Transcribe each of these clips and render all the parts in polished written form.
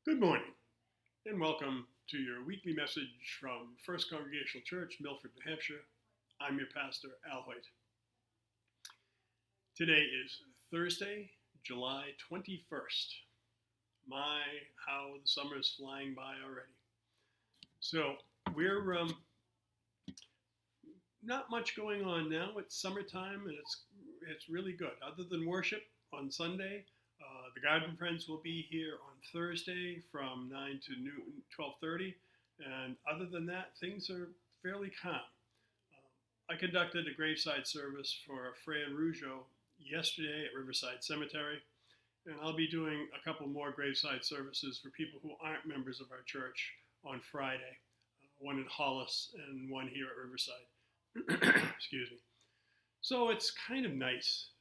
Good morning, and welcome to your weekly message from First Congregational Church, Milford, New Hampshire. I'm your pastor, Al Hoyt. Today is Thursday, July 21st. My, how the summer is flying by already. So, we're not much going on now. It's summertime, and it's really good. Other than worship on Sunday, the Garden Friends will be here on Thursday from 9 to noon, 12:30, and other than that, things are fairly calm. I conducted a graveside service for Fran Rougeau yesterday at Riverside Cemetery, and I'll be doing a couple more graveside services for people who aren't members of our church on Friday, one in Hollis and one here at Riverside. Excuse me. So it's kind of nice.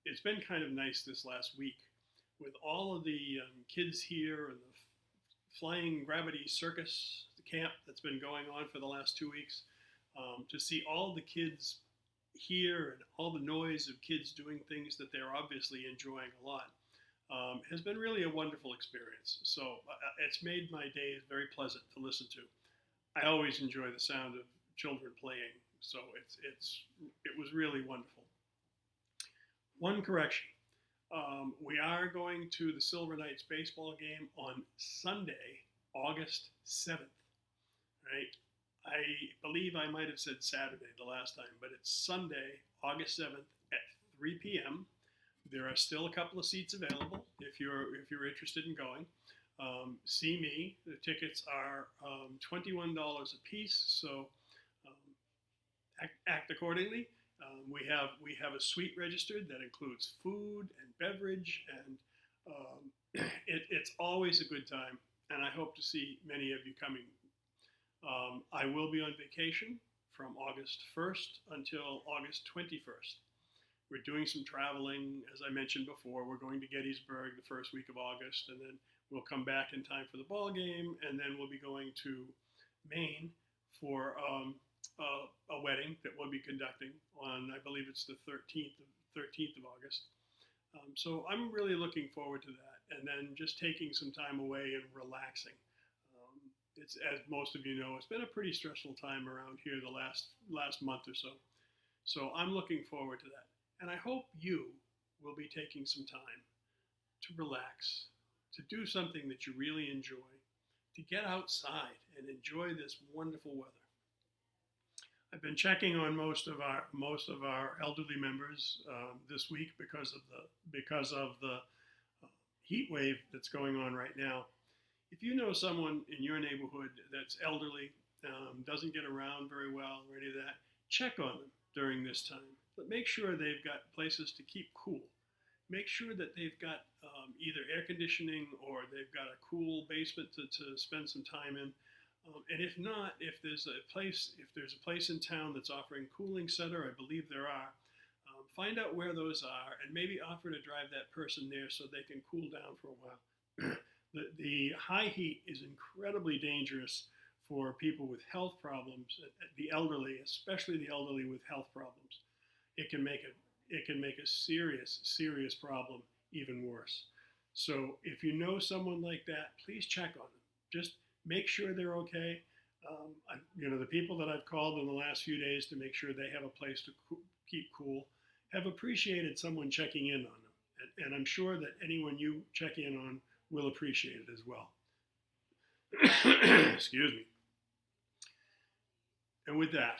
It's been kind of nice this last week with all of the kids here and the flying gravity circus, the camp that's been going on for the last 2 weeks. To see all the kids here and all the noise of kids doing things that they're obviously enjoying a lot has been really a wonderful experience. So it's made my days very pleasant to listen to. I always enjoy the sound of children playing, so it was really wonderful. One correction: we are going to the Silver Knights baseball game on Sunday, August 7th. Right? I believe I might have said Saturday the last time, but it's Sunday, August 7th at 3 p.m. There are still a couple of seats available if you're interested in going. See me. The tickets are $21 a piece, so act accordingly. We have a suite registered that includes food and beverage, and it's always a good time. And I hope to see many of you coming. I will be on vacation from August 1st until August 21st. We're doing some traveling, as I mentioned before. We're going to Gettysburg the first week of August, and then we'll come back in time for the ball game, and then we'll be going to Maine for a wedding that we'll be conducting on, I believe it's the 13th of August. So I'm really looking forward to that, and then just taking some time away and relaxing. It's, as most of you know, it's been a pretty stressful time around here the last month or so. So I'm looking forward to that, and I hope you will be taking some time to relax, to do something that you really enjoy, to get outside and enjoy this wonderful weather. I've been checking on most of our elderly members this week because of the heat wave that's going on right now. If you know someone in your neighborhood that's elderly, doesn't get around very well or any of that, check on them during this time. But make sure they've got places to keep cool. Make sure that they've got either air conditioning or they've got a cool basement to spend some time in. And if not, if there's a place in town that's offering cooling center, I believe there are. Find out where those are and maybe offer to drive that person there so they can cool down for a while. The high heat is incredibly dangerous for people with health problems, the elderly, especially the elderly with health problems. It can make a serious problem even worse. So if you know someone like that, please check on them. Just make sure they're okay. The people that I've called in the last few days to make sure they have a place to keep cool have appreciated someone checking in on them. And I'm sure that anyone you check in on will appreciate it as well. Excuse me. And with that,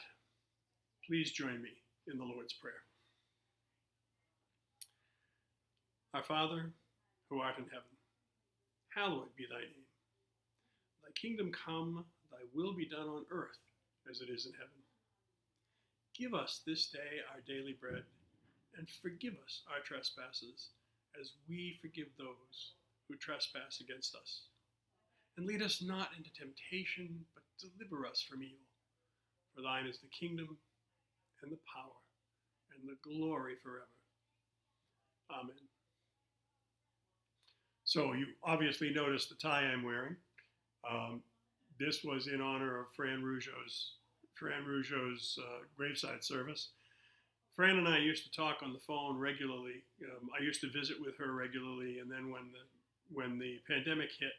please join me in the Lord's Prayer. Our Father, who art in heaven, hallowed be thy name. Thy kingdom come, thy will be done on earth as it is in heaven. Give us this day our daily bread, and forgive us our trespasses, as we forgive those who trespass against us. And lead us not into temptation, but deliver us from evil. For thine is the kingdom, and the power, and the glory forever. Amen. So you obviously noticed the tie I'm wearing. This was in honor of Fran Rougeau's graveside service. Fran and I used to talk on the phone regularly. I used to visit with her regularly, and then when the pandemic hit,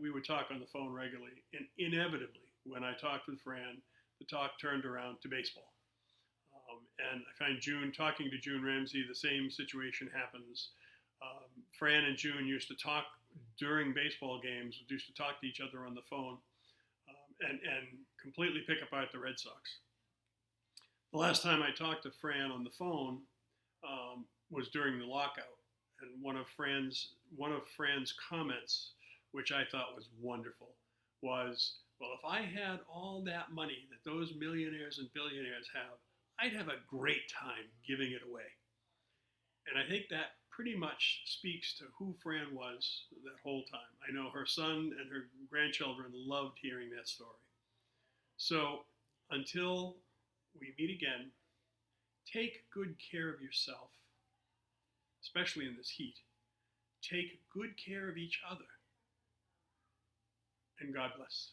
we would talk on the phone regularly, and inevitably, when I talked with Fran, the talk turned around to baseball. And I find talking to June Ramsey, the same situation happens. Fran and June used to talk during baseball games, used to talk to each other on the phone, and completely pick apart the Red Sox. The last time I talked to Fran on the phone was during the lockout, and one of Fran's comments, which I thought was wonderful, was, "Well, if I had all that money that those millionaires and billionaires have, I'd have a great time giving it away." And I think that pretty much speaks to who Fran was that whole time. I know her son and her grandchildren loved hearing that story. So until we meet again, take good care of yourself, especially in this heat. Take good care of each other. And God bless.